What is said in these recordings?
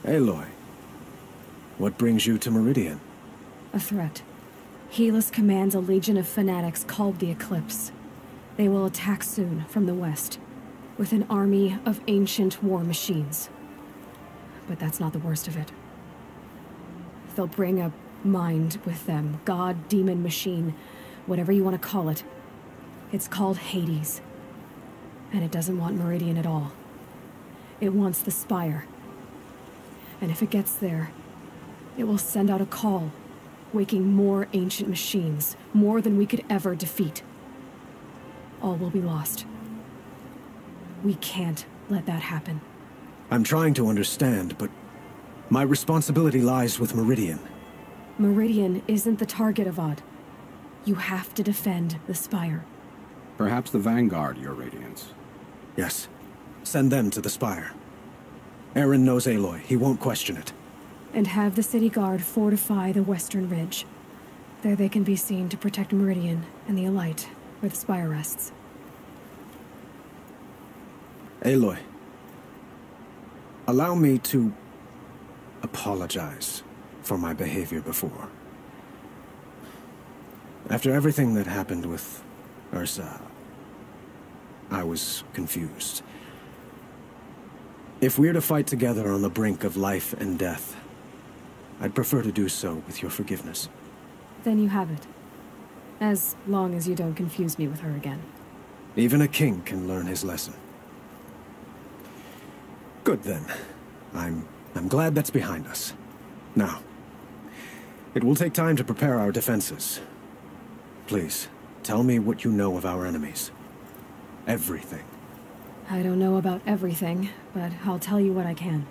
Aloy, what brings you to Meridian? A threat. Helis commands a legion of fanatics called the Eclipse. They will attack soon from the west, with an army of ancient war machines. But that's not the worst of it. They'll bring a mind with them, god, demon, machine, whatever you want to call it. It's called Hades. And it doesn't want Meridian at all. It wants the Spire. And if it gets there, it will send out a call, waking more ancient machines, more than we could ever defeat. All will be lost. We can't let that happen. I'm trying to understand, but my responsibility lies with Meridian. Meridian isn't the target, Avad. You have to defend the Spire. Perhaps the Vanguard, Your Radiance. Yes. Send them to the Spire. Aaron knows Aloy. He won't question it. And have the City Guard fortify the Western Ridge. There they can be seen to protect Meridian and the Elite, where the Spire rests. Aloy, allow me to apologize for my behavior before. After everything that happened with Ursa, I was confused. If we're to fight together on the brink of life and death, I'd prefer to do so with your forgiveness. Then you have it. As long as you don't confuse me with her again. Even a king can learn his lesson. Good then. I'm glad that's behind us. Now, it will take time to prepare our defenses. Please, tell me what you know of our enemies. Everything. I don't know about everything, but I'll tell you what I can.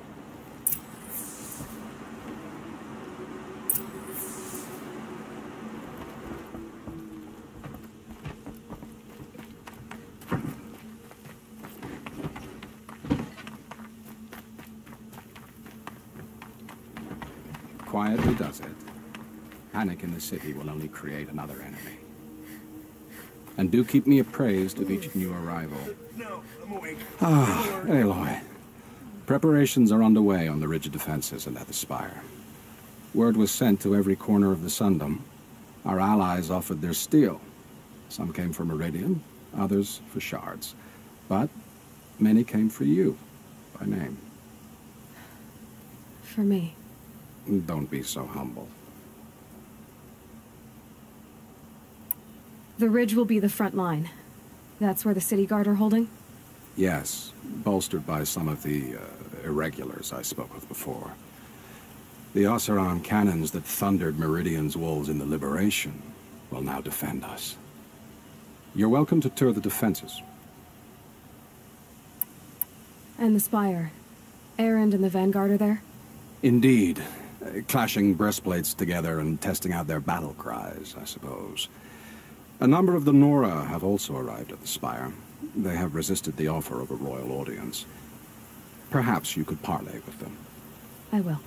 Quietly does it. Panic in the city will only create another enemy. And do keep me appraised of each new arrival. Aloy. Preparations are underway on the ridge of defenses and at the Spire. Word was sent to every corner of the Sundom. Our allies offered their steel. Some came for Meridian, others for shards. But many came for you, by name. For me. Don't be so humble. The ridge will be the front line. That's where the City Guard are holding? Yes, bolstered by some of the irregulars I spoke of before. The Oseram cannons that thundered Meridian's walls in the Liberation will now defend us. You're welcome to tour the defenses. And the Spire. Erend and the Vanguard are there? Indeed. Clashing breastplates together and testing out their battle cries, I suppose. A number of the Nora have also arrived at the Spire. They have resisted the offer of a royal audience. Perhaps you could parley with them. I will.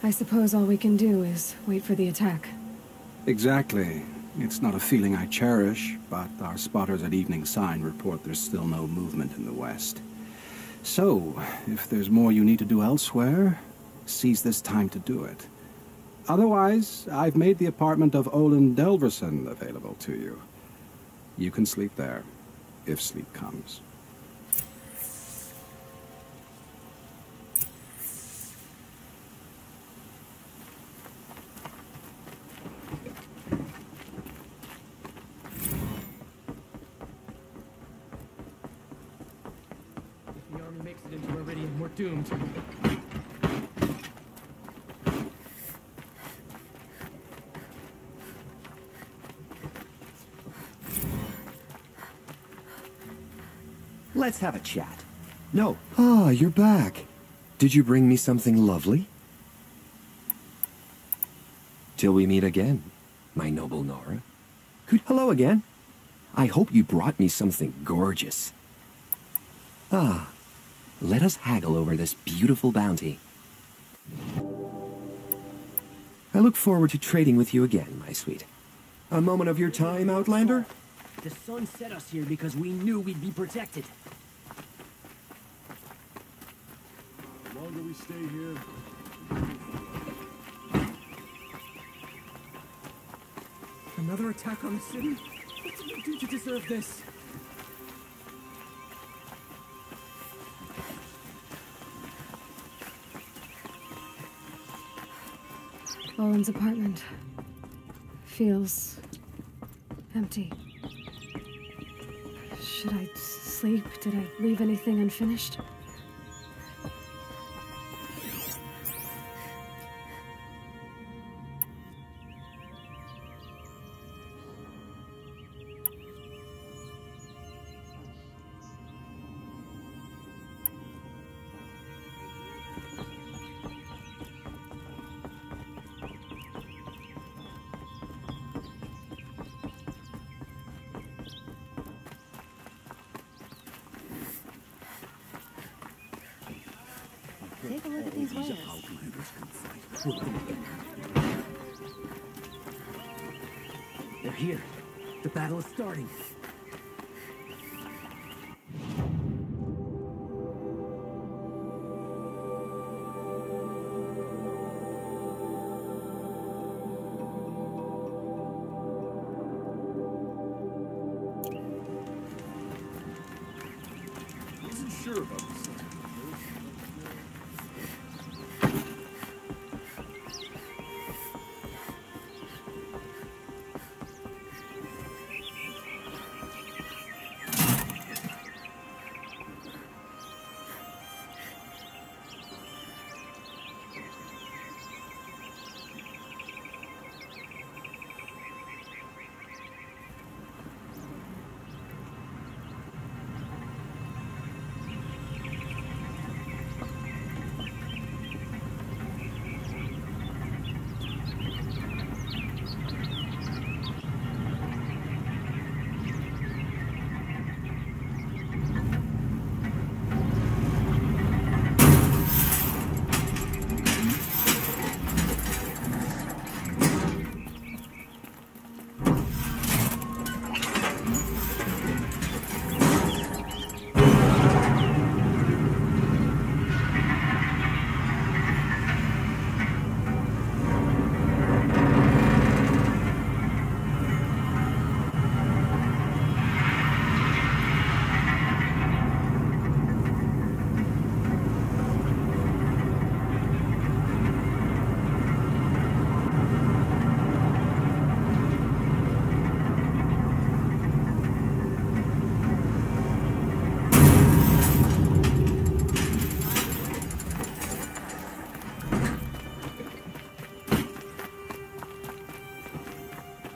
I suppose all we can do is wait for the attack. Exactly. It's not a feeling I cherish, but our spotters at Evening Sign report there's still no movement in the west. So, if there's more you need to do elsewhere, seize this time to do it. Otherwise, I've made the apartment of Olin Delverson available to you. You can sleep there, if sleep comes. If the army makes it into Meridian, we're doomed. Let's have a chat. No. Ah, you're back. Did you bring me something lovely? Till we meet again, my noble Nora. Hello again. I hope you brought me something gorgeous. Ah, let us haggle over this beautiful bounty. I look forward to trading with you again, my sweet. A moment of your time, Outlander? The sun set us here because we knew we'd be protected. longer we stay here, Another attack on the city? What did you do to deserve this? Bowen's apartment feels empty. Should I sleep? Did I leave anything unfinished? Take a look at these wires. They're here. The battle is starting. wasn't sure about this.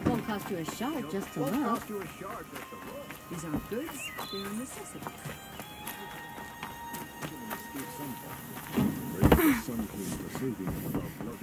Won't cost you a shard just to Won't look. cost you a shard just to look. These aren't goods, they're necessities. Escape sometime. Pray the Sun Queen for saving us without blood.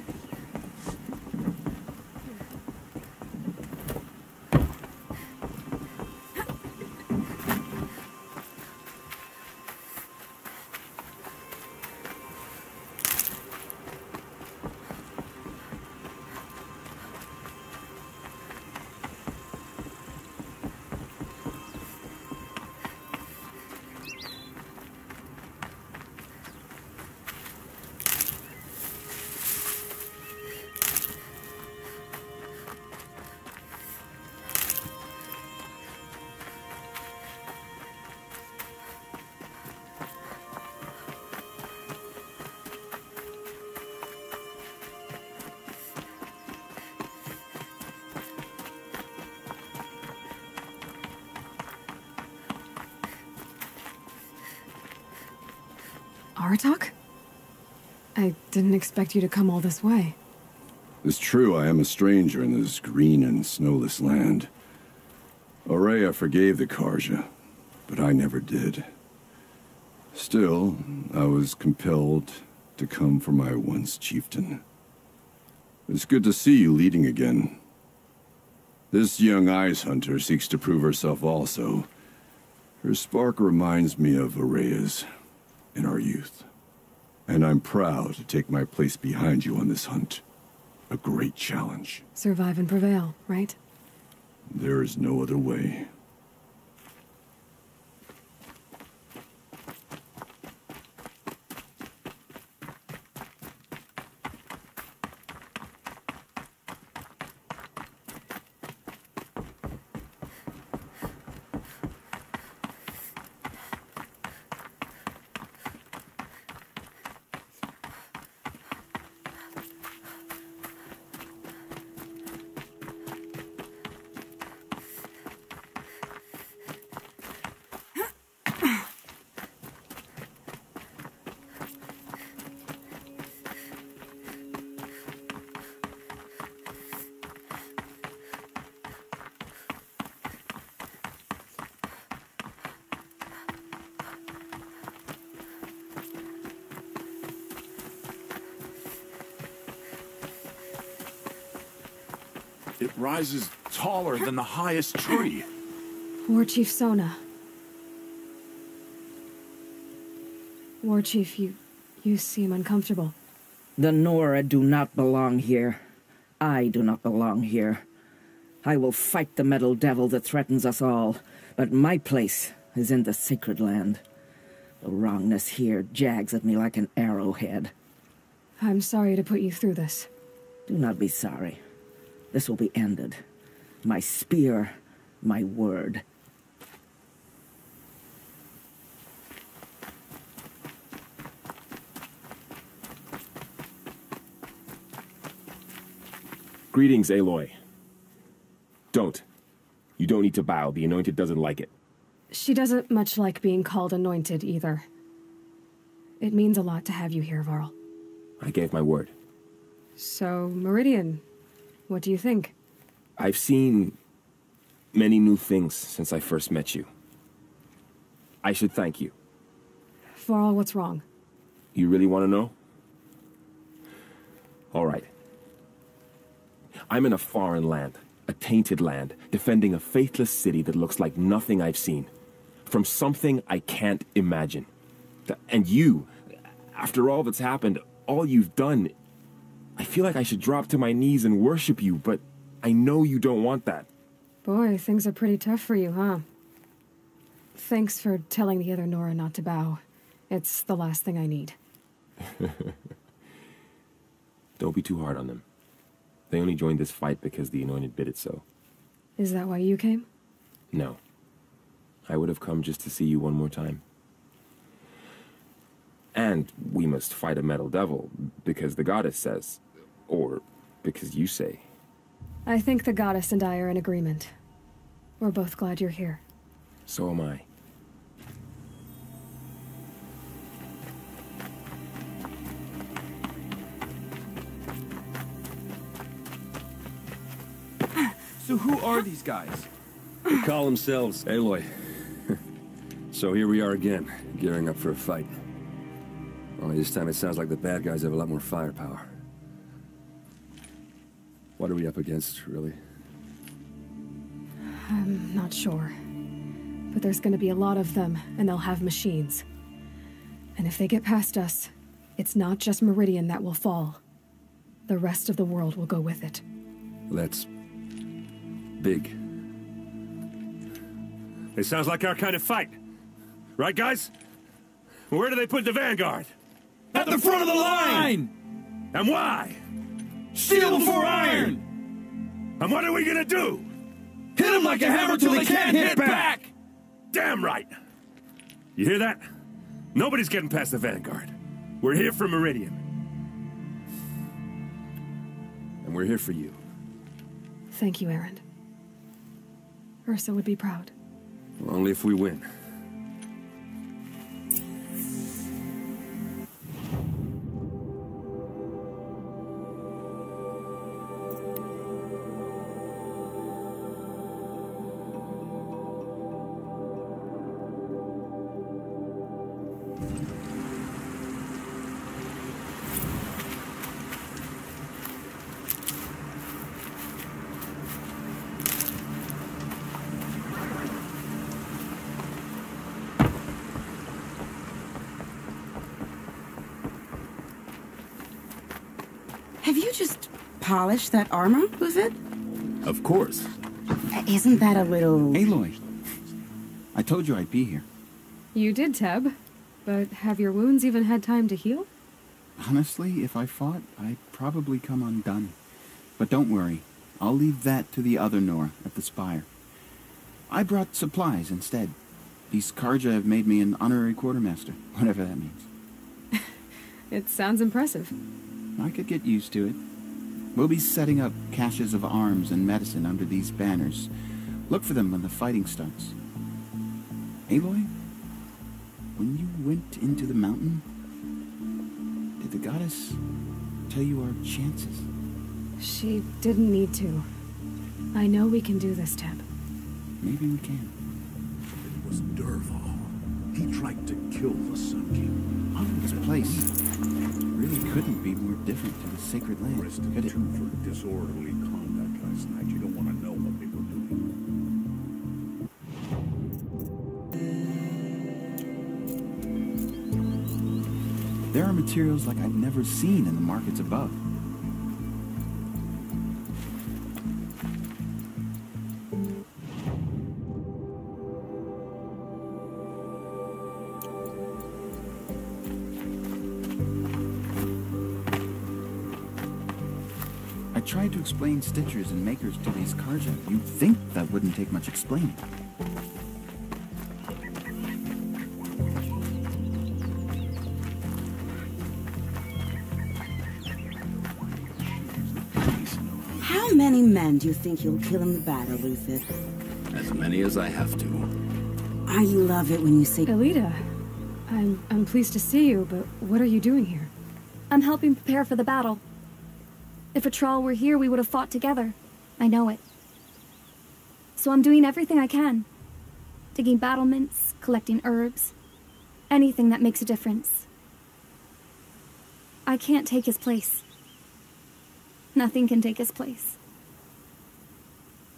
Aratak? I didn't expect you to come all this way. It's true I am a stranger in this green and snowless land. Aurea forgave the Karja, but I never did. Still, I was compelled to come for my once chieftain. It's good to see you leading again. This young ice hunter seeks to prove herself also. Her spark reminds me of Aurea's in our youth. And I'm proud to take my place behind you on this hunt. A great challenge. Survive and prevail, right? There is no other way. It rises taller than the highest tree. War Chief Sona. War Chief, you seem uncomfortable. The Nora do not belong here. I do not belong here. I will fight the metal devil that threatens us all, but my place is in the sacred land. The wrongness here jags at me like an arrowhead. I'm sorry to put you through this. Do not be sorry. This will be ended. My spear, my word. Greetings, Aloy. Don't. You don't need to bow. The Anointed doesn't like it. She doesn't much like being called Anointed, either. It means a lot to have you here, Varl. I gave my word. So, Meridian, what do you think? I've seen many new things since I first met you. I should thank you. Varl, what's wrong? You really want to know? All right. I'm in a foreign land, a tainted land, defending a faithless city that looks like nothing I've seen. From something I can't imagine. And you, after all that's happened, all you've done, I feel like I should drop to my knees and worship you, but I know you don't want that. Boy, things are pretty tough for you, huh? Thanks for telling the other Nora not to bow. It's the last thing I need. Don't be too hard on them. They only joined this fight because the Anointed bid it so. Is that why you came? No. I would have come just to see you one more time. And we must fight a metal devil, because the goddess says. Or because you say. I think the goddess and I are in agreement. We're both glad you're here. So am I. So who are these guys? They call themselves Aloy. So here we are again, gearing up for a fight. Only this time it sounds like the bad guys have a lot more firepower. What are we up against, really? I'm not sure. But there's gonna be a lot of them, and they'll have machines. And if they get past us, it's not just Meridian that will fall. The rest of the world will go with it. That's big. It sounds like our kind of fight. Right, guys? Where do they put the Vanguard? At the front of the line! And why? Steel before iron! And what are we gonna do? Hit them like a hammer till they can't hit back! Damn right! You hear that? Nobody's getting past the Vanguard. We're here for Meridian. And we're here for you. Thank you, Erend. Ursa would be proud. Only if we win. Have you just polished that armor with it? Of course. Isn't that a little... Aloy, I told you I'd be here. You did, Teb. But have your wounds even had time to heal? Honestly, if I fought, I'd probably come undone. But don't worry. I'll leave that to the other Nora at the Spire. I brought supplies instead. These Karja have made me an honorary quartermaster, whatever that means. It sounds impressive. I could get used to it. We'll be setting up caches of arms and medicine under these banners. Look for them when the fighting starts. Aloy, when you went into the mountain, did the goddess tell you our chances? She didn't need to. I know we can do this, Teb. Maybe we can. It was Dervahl. He tried to kill the Sun King. Oh, this place really couldn't be more different to the sacred land, could it? For disorderly conduct, I last night. You don't want to know what they were doing. There are materials like I've never seen in the markets above. I tried to explain stitchers and makers to these Karja. You'd think that wouldn't take much explaining. How many men do you think you'll kill in the battle, Luther? As many as I have to. I love it when you say... Elita, I'm pleased to see you, but what are you doing here? I'm helping prepare for the battle. If a Thrall were here, we would have fought together. I know it. So I'm doing everything I can. Digging battlements, collecting herbs. Anything that makes a difference. I can't take his place. Nothing can take his place.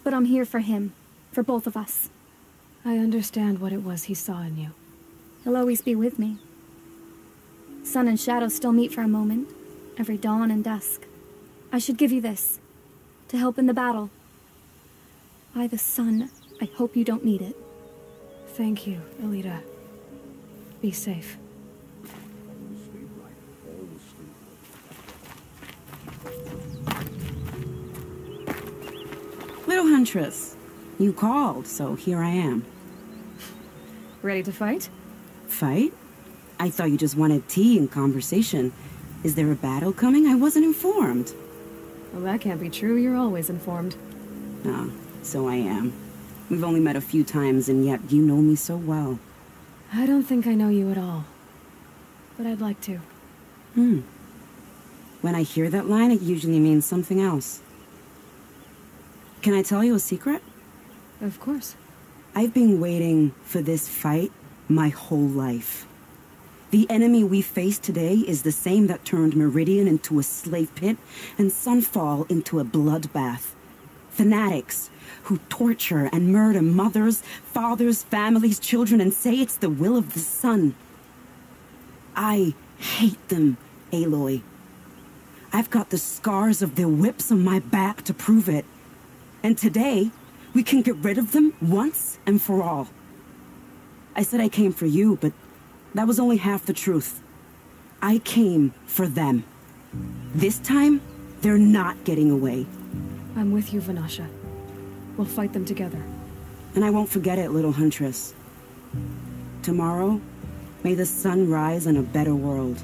But I'm here for him. For both of us. I understand what it was he saw in you. He'll always be with me. Sun and shadow still meet for a moment. Every dawn and dusk. I should give you this. To help in the battle. By the sun, I hope you don't need it. Thank you, Elita. Be safe. Little Huntress, you called, so here I am. Ready to fight? Fight? I thought you just wanted tea and conversation. Is there a battle coming? I wasn't informed. Well, that can't be true. You're always informed. Ah, so I am. We've only met a few times, and yet you know me so well. I don't think I know you at all. But I'd like to. When I hear that line, it usually means something else. Can I tell you a secret? Of course. I've been waiting for this fight my whole life. The enemy we face today is the same that turned Meridian into a slave pit and Sunfall into a bloodbath. Fanatics who torture and murder mothers, fathers, families, children, and say it's the will of the sun. I hate them, Aloy. I've got the scars of their whips on my back to prove it. And today, we can get rid of them once and for all. I said I came for you, but that was only half the truth. I came for them. This time, they're not getting away. I'm with you, Vanasha. We'll fight them together. And I won't forget it, little Huntress. Tomorrow, may the sun rise in a better world.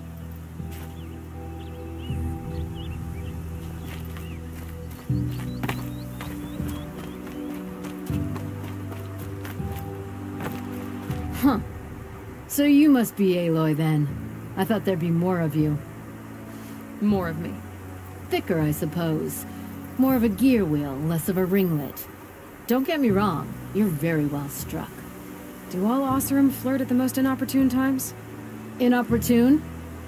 Huh. So you must be Aloy, then. I thought there'd be more of you. More of me. Thicker, I suppose. More of a gear wheel, less of a ringlet. Don't get me wrong, you're very well struck. Do all Oseram flirt at the most inopportune times? Inopportune?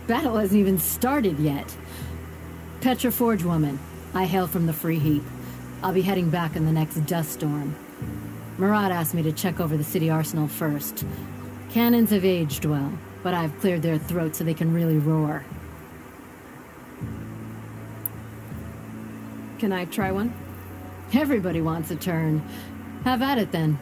Battle hasn't even started yet. Petra Forge woman. I hail from the Free Heap. I'll be heading back in the next dust storm. Murad asked me to check over the city arsenal first. Cannons have aged well, but I've cleared their throats so they can really roar. Can I try one? Everybody wants a turn. Have at it then.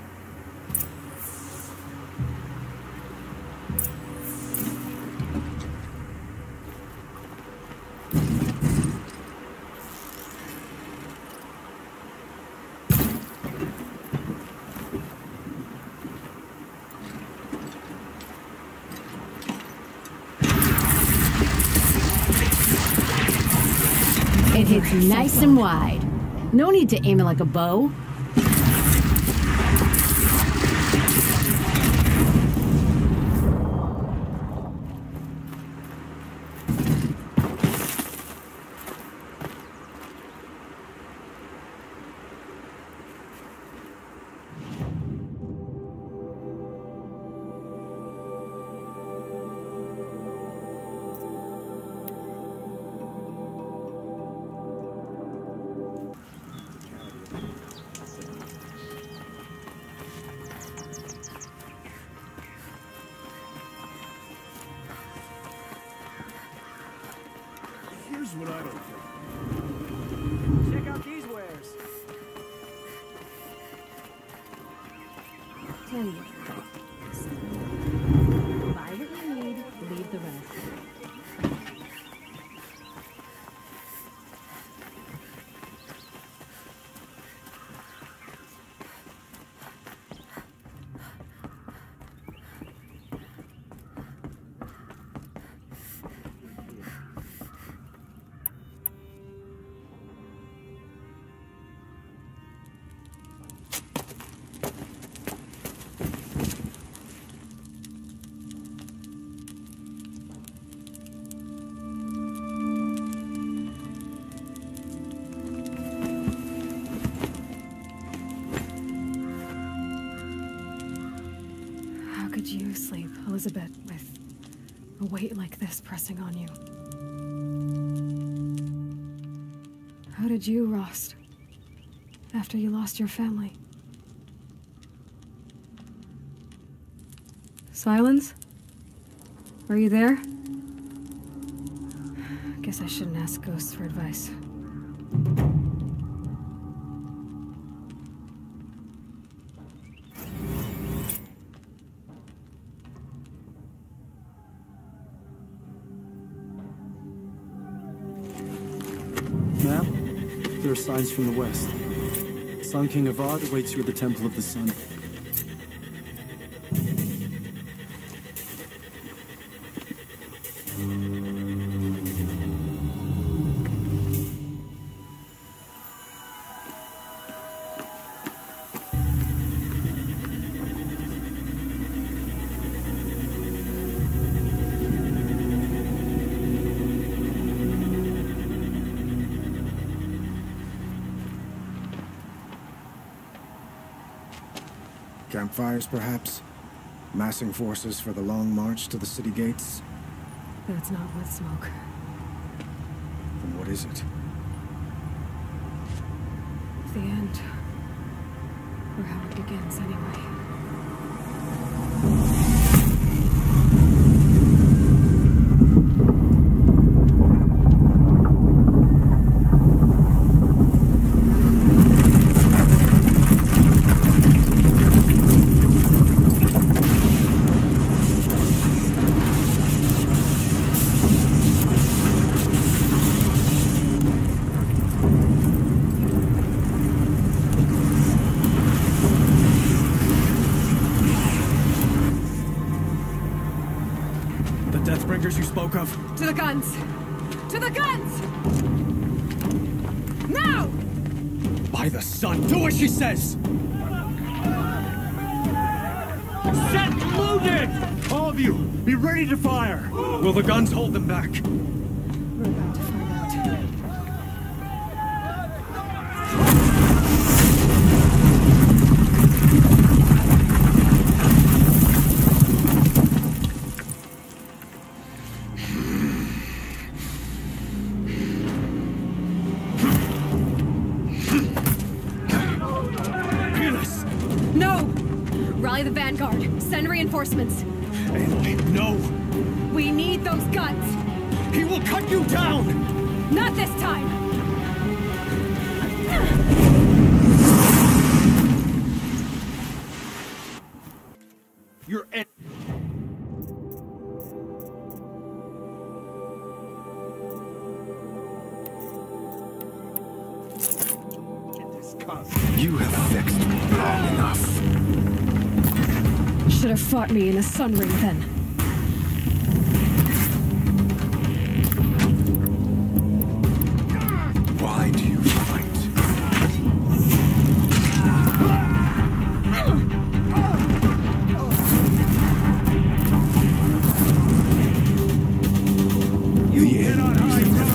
It hits nice and wide. No need to aim it like a bow. Here's what I don't think. Check out these wares. Tell you what. Buy what you need, leave the rest. Could you sleep, Elizabeth, with a weight like this pressing on you? How did you, Rost, after you lost your family? Silence? Are you there? Guess I shouldn't ask ghosts for advice. Map, there are signs from the west. Sun King Avad awaits you at the Temple of the Sun. Campfires, perhaps? Massing forces for the long march to the city gates? That's not with smoke. Then what is it? The end. Or how it begins, anyway. Deathbringers you spoke of? To the guns! To the guns! Now! By the sun, do what she says! Set loaded! All of you, be ready to fire! Will the guns hold them back? We're about to find out. Rally the vanguard. Send reinforcements. Aloy, no! We need those guns! He will cut you down! Not this time! You're in. You have vexed me long enough. Should have fought me in a sun ring then. Why do you fight? You cannot hide from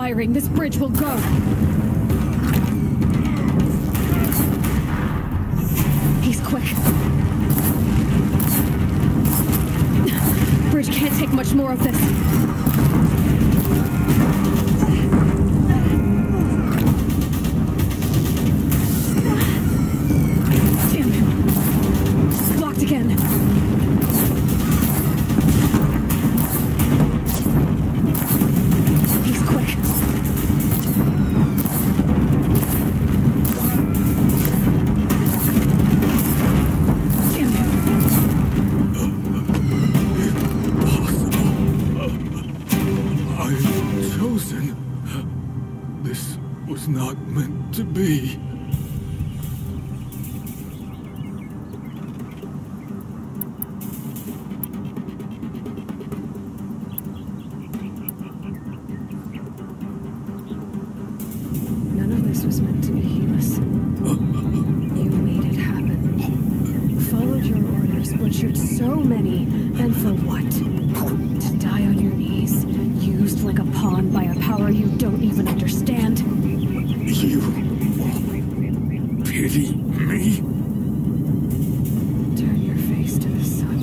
firing, this bridge will go. He's quick. Bridge can't take much more of this. Damn it. Blocked again. He's quick. I've chosen. This was not meant to be. None of this was meant to be, Helis. You made it happen. Followed your orders, butchered so many, and for what? To die on your knees, used like a pawn by a power you don't even understand. You pity me? Turn your face to the sun.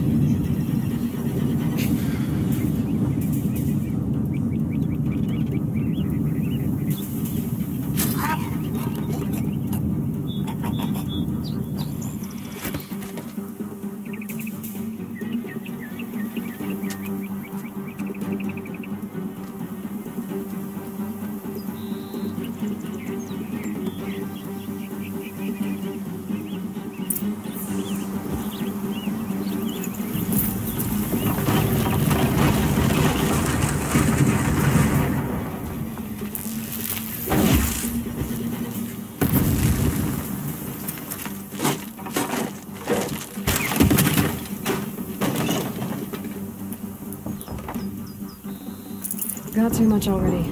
Got too much already.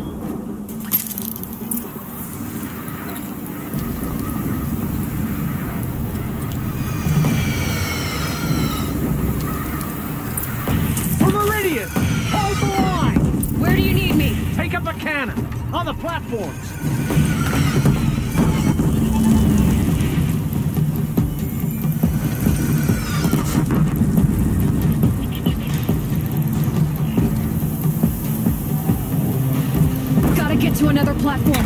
For Meridian! Hold the line! Where do you need me? Take up a cannon! On the platforms! Gotta get to another platform.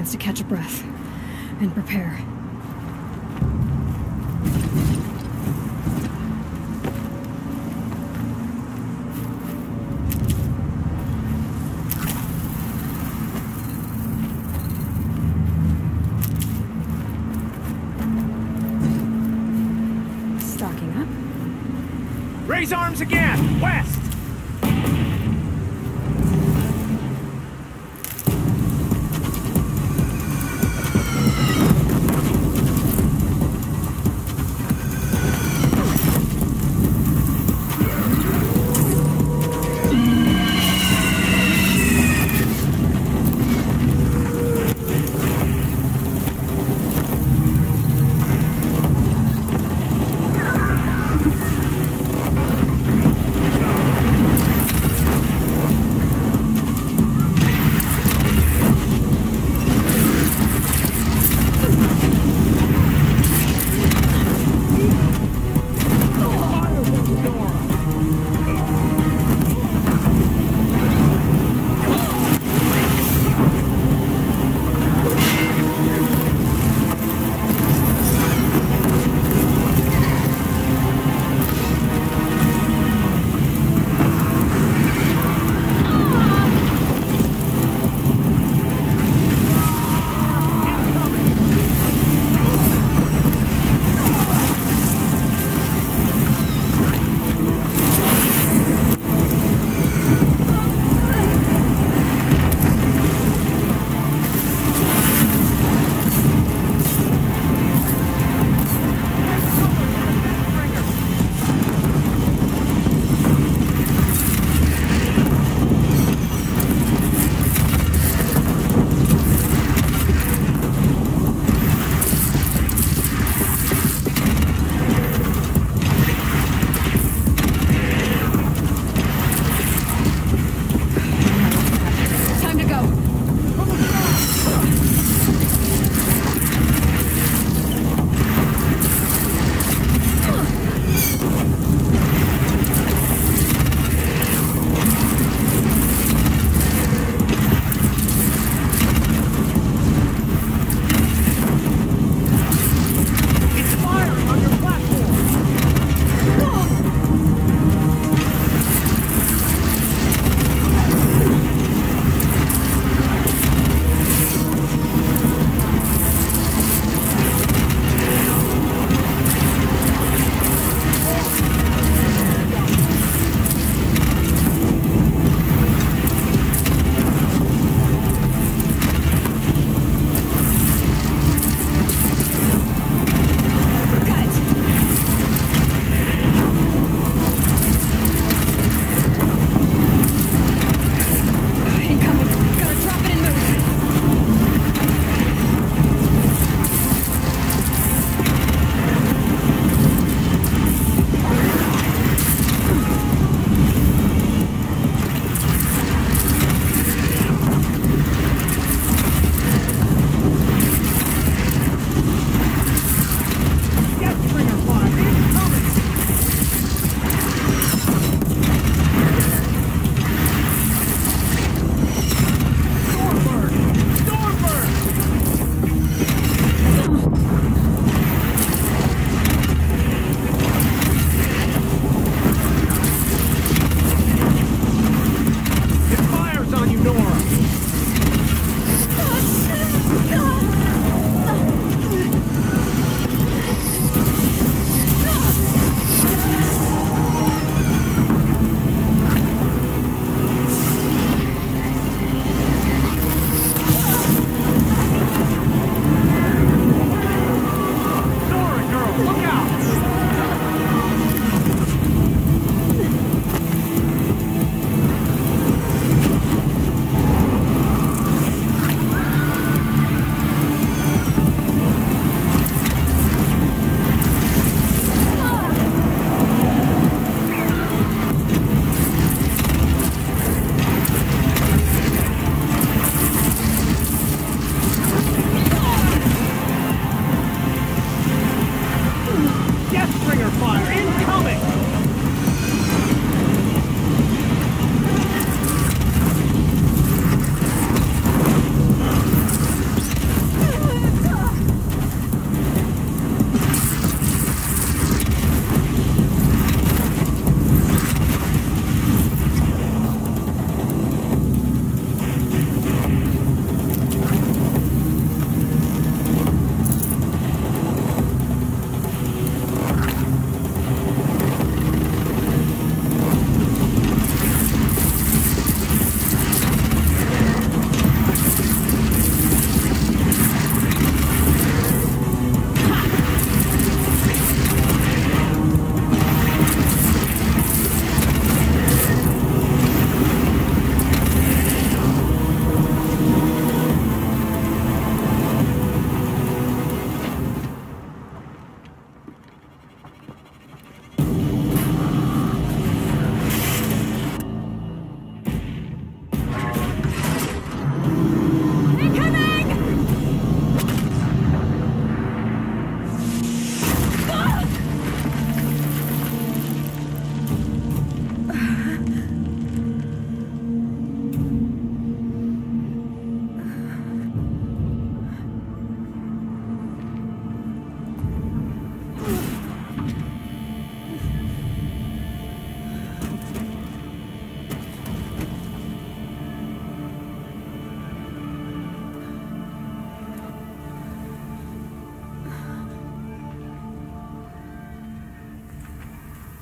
chance to catch a breath and prepare. Stocking up. Raise arms again! West!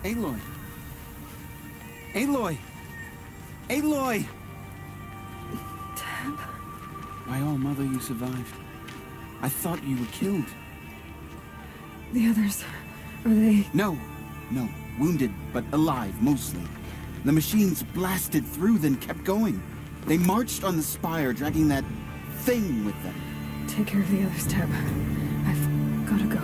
Aloy! Aloy! Aloy! Tab? My all-mother, you survived. I thought you were killed. The others, are they... No. Wounded, but alive, mostly. The machines blasted through, then kept going. They marched on the spire, dragging that thing with them. Take care of the others, Tab. I've gotta go.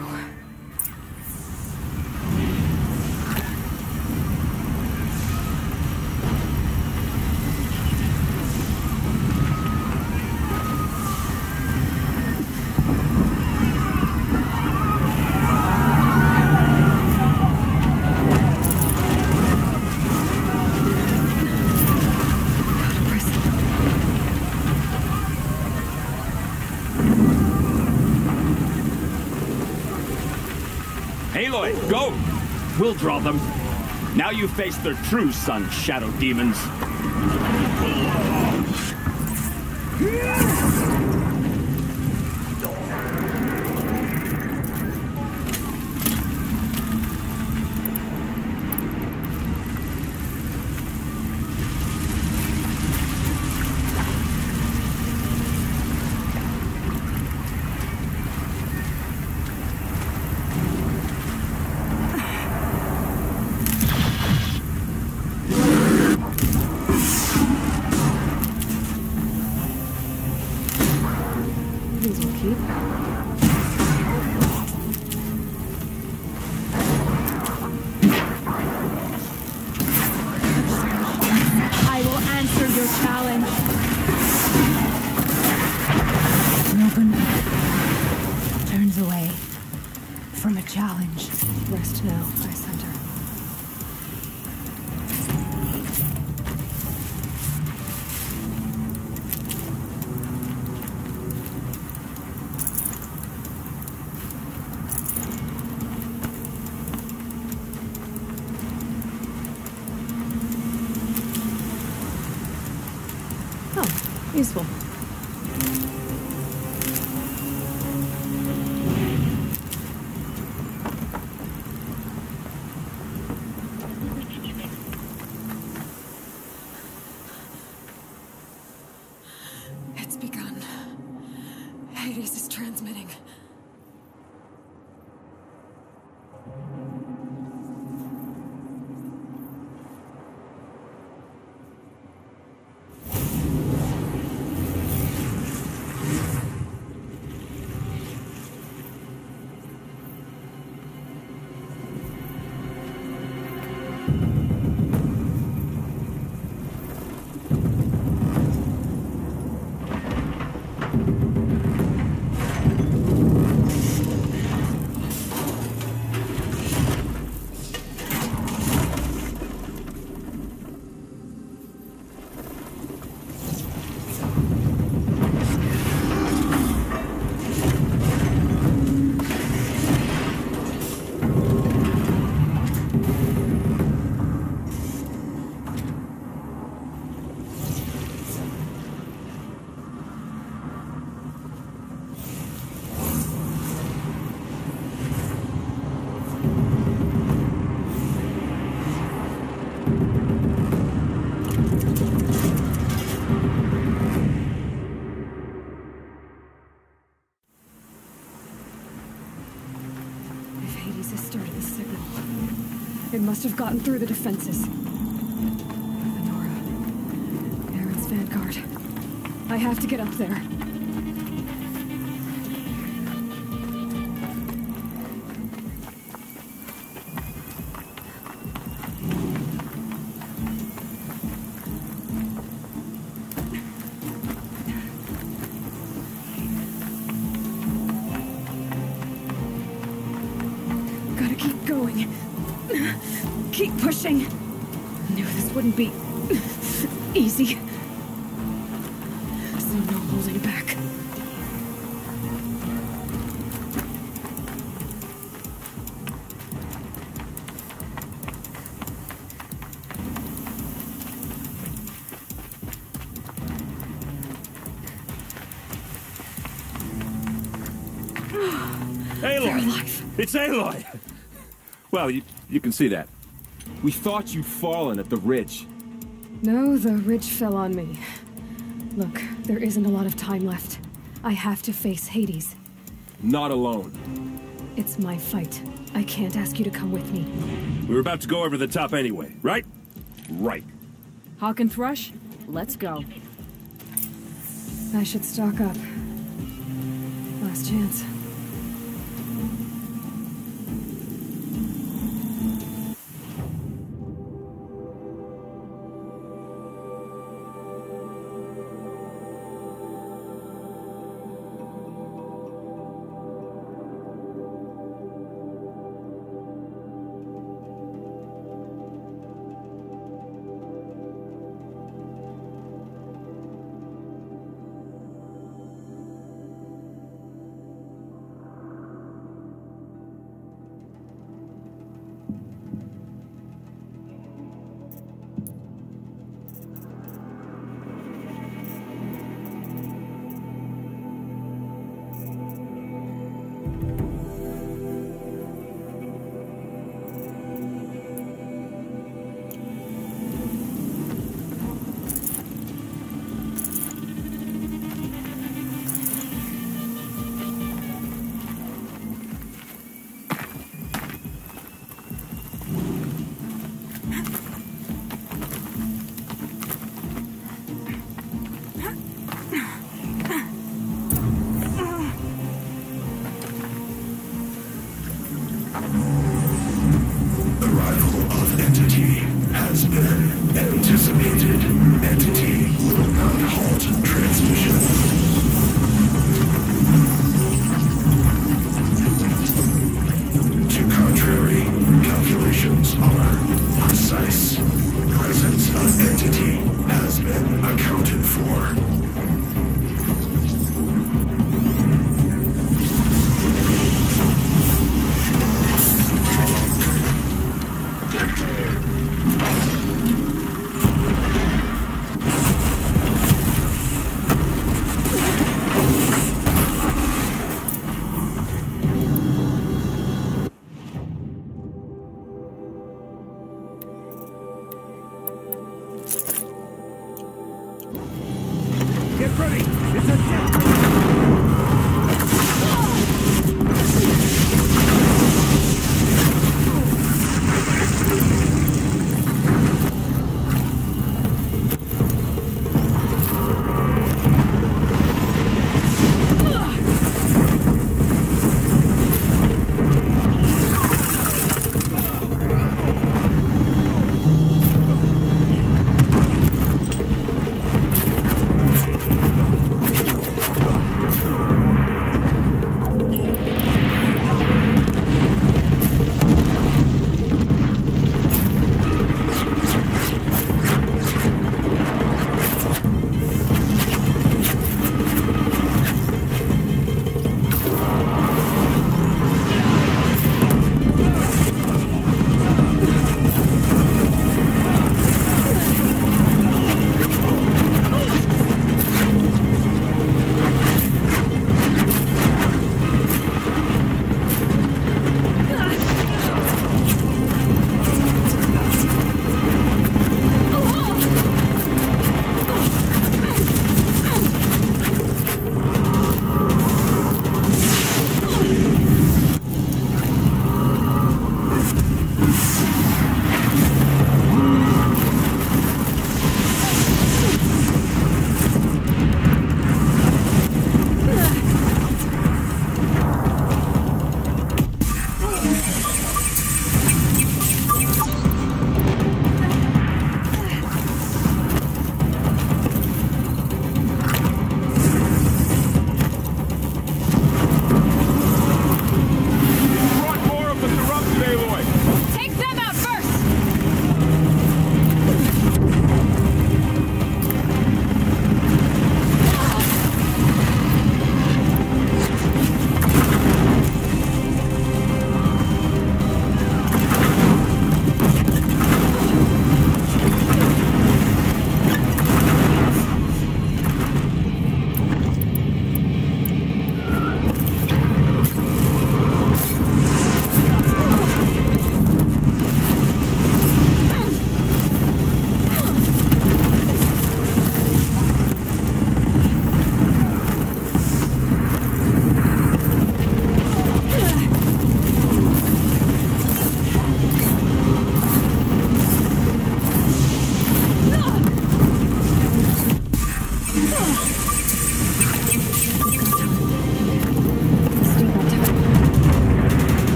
Aloy, go! We'll draw them. Now you face their true sun, shadow demons. Rest now, Eye Center. Oh, useful. It must have gotten through the defenses. The Nora. Aaron's vanguard. I have to get up there. Gotta keep going. Keep pushing. Knew this wouldn't be easy. So no holding back. Aloy! It's Aloy! Well, you can see that. We thought you'd fallen at the ridge. No, the ridge fell on me. Look, there isn't a lot of time left. I have to face Hades. Not alone. It's my fight. I can't ask you to come with me. We were about to go over the top anyway, right? Right. Hawk and Thrush, let's go. I should stock up. Last chance.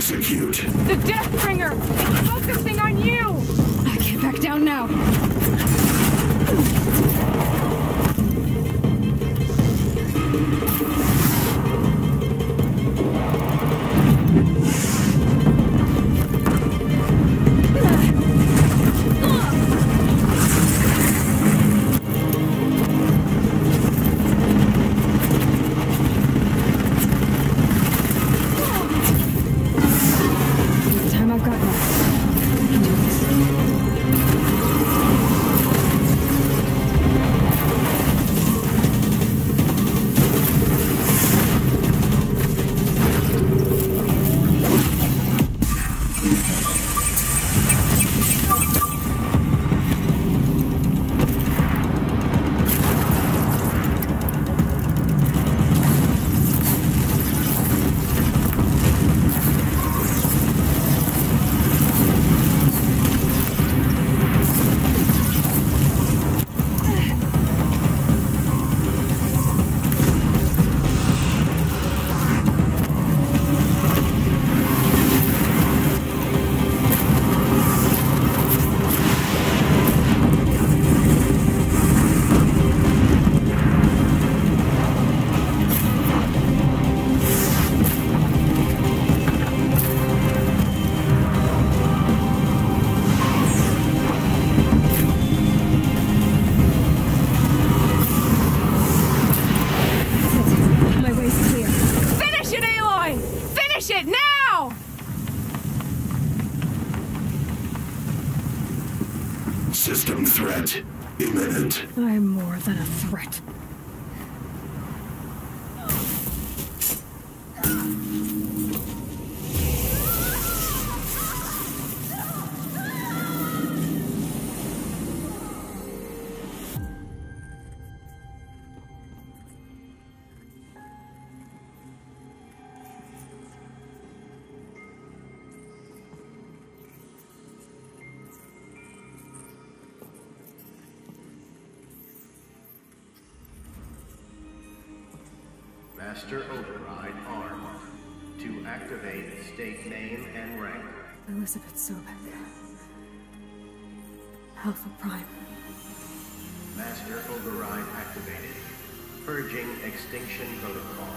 Execute. The Deathbringer! It's focusing on you! I can't back down now. System threat imminent. I'm more than a threat. Master Override armed. To activate state name and rank. Elizabeth Sobek. Alpha Prime. Master Override activated. Purging Extinction Protocol.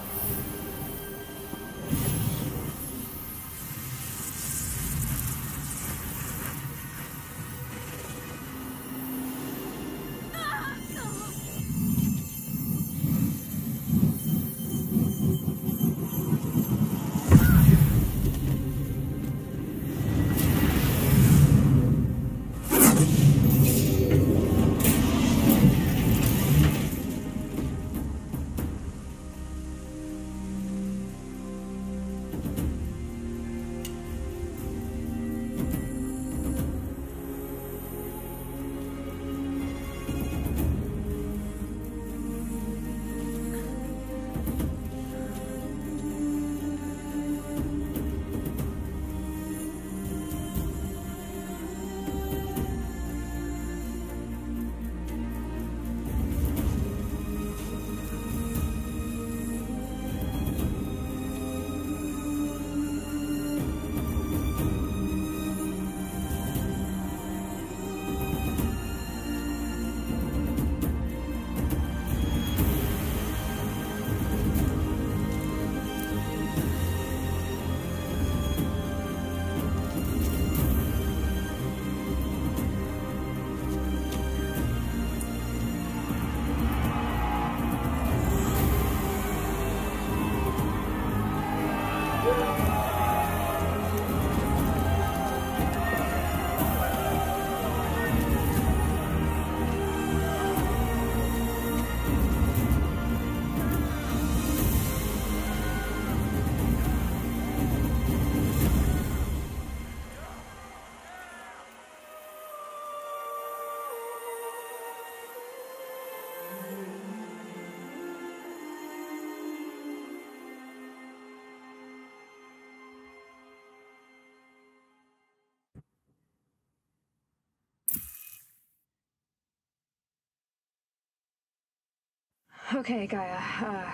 Okay, Gaia.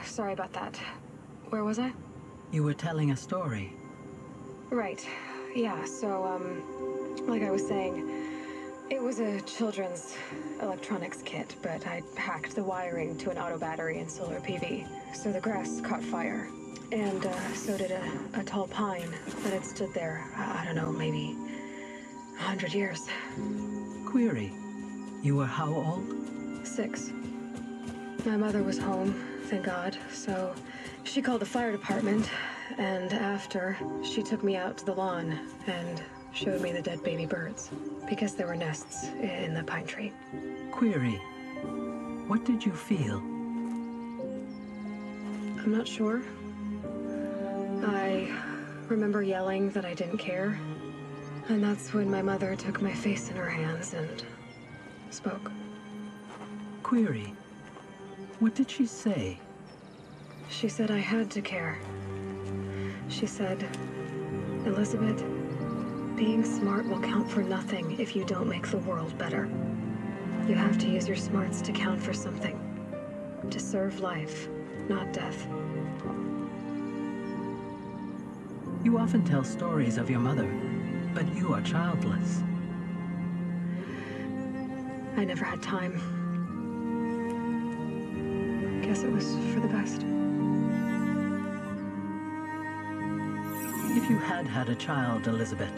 Sorry about that. Where was I? You were telling a story. Right. Yeah, so, like I was saying, it was a children's electronics kit, but I hacked the wiring to an auto battery and solar PV. So the grass caught fire. And, so did a tall pine that had stood there, I don't know, maybe 100 years. Query. You were how old? 6. My mother was home, thank God, so she called the fire department, and after, she took me out to the lawn and showed me the dead baby birds, because there were nests in the pine tree. Query. What did you feel? I'm not sure. I remember yelling that I didn't care, and that's when my mother took my face in her hands and spoke. Query. What did she say? She said I had to care. She said, Elizabeth, being smart will count for nothing if you don't make the world better. You have to use your smarts to count for something. To serve life, not death. You often tell stories of your mother, but you are childless. I never had time. Guess it was for the best. If you had had a child, Elizabeth,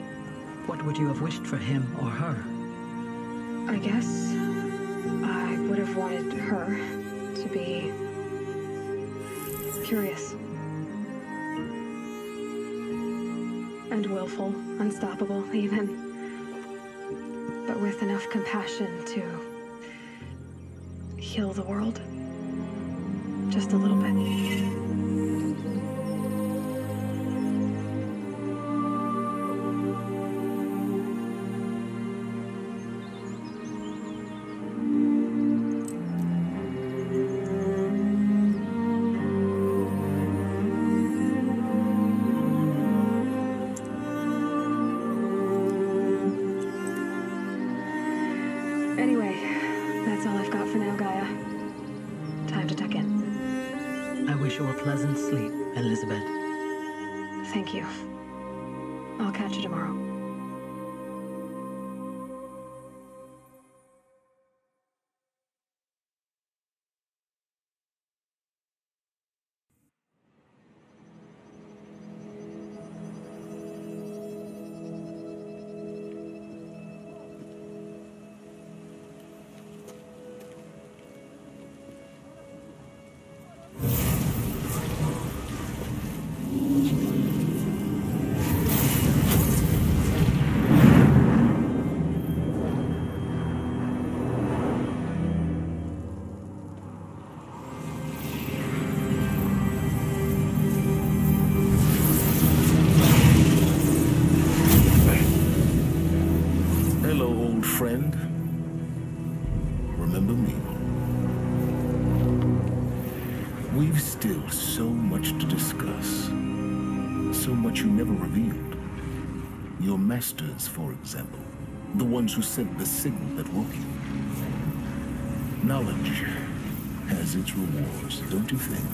what would you have wished for him or her? I guess I would have wanted her to be curious. And willful, unstoppable even. But with enough compassion to heal the world. Just a little bit. Anyway, that's all I've got for now, Gaia. Time to tuck in. I wish you a pleasant sleep, Elizabeth. Thank you. I'll catch you tomorrow. Friend, remember me? We've still so much to discuss. So much you never revealed. Your masters, for example. The ones who sent the signal that woke you. Knowledge has its rewards, don't you think?